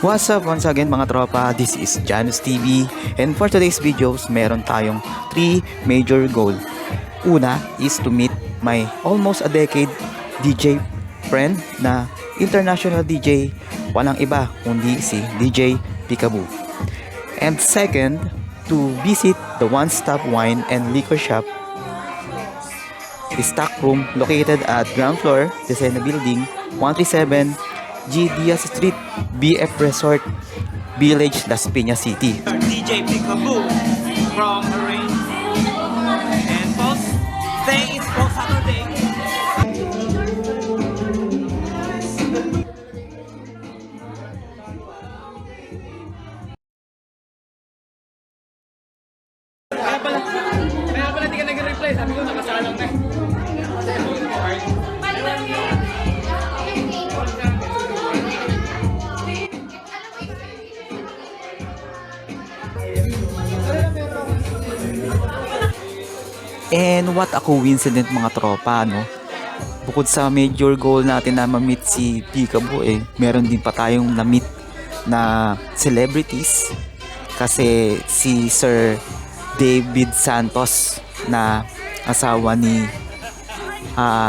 What's up once again mga tropa, this is Janus TV, and for today's videos meron tayong 3 major goal. Una is to meet my almost a decade DJ friend na international DJ, walang iba kundi si DJ Peekaboo. And second, to visit the one-stop wine and liquor shop, the stock room located at ground floor, Desena Building, 137 G. Diaz Street, BF Resort Village, Las Piñas City. DJ Peekaboo from Marine. And post, today is post Saturday. Kaya pala di ka nag-reply. Sabi ko nakasalang na. And what a coincidence mga tropa, no? Bukod sa major goal natin na ma-meet si Peekaboo, meron din pa tayong na-meet na celebrities. Kasi si Sir David Santos na asawa ni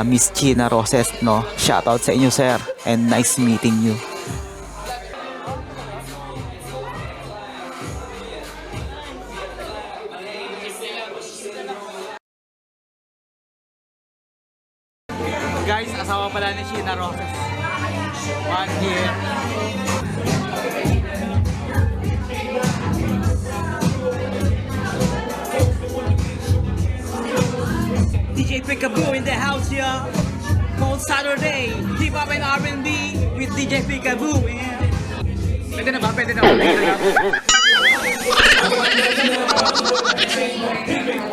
Miss Gina Roses, no? Shoutout sa inyo, sir, and nice meeting you. Guys, asawa pala ni Gina Roses. 1 year. DJ Peekaboo in the house, yeah. Most Saturday, hip hop and R&B with DJ Peekaboo, man. Pwede na ba? Pwede na ba?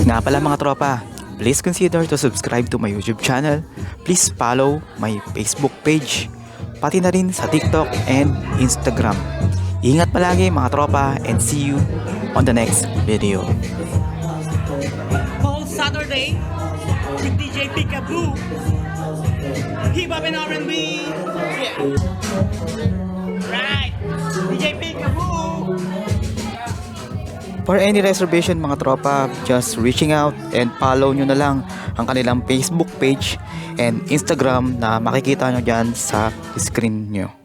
Nga pala mga tropa, please consider to subscribe to my YouTube channel. Please follow my Facebook page, pati na rin sa TikTok and Instagram. Ingat palagi mga tropa, and see you on the next video. Most Saturday with DJ Peekaboo. Hip hop and R&B. Yeah. Right. DJ Peekaboo. For any reservation mga tropa, just reaching out and follow nyo na lang ang kanilang Facebook page and Instagram na makikita nyo dyan sa screen nyo.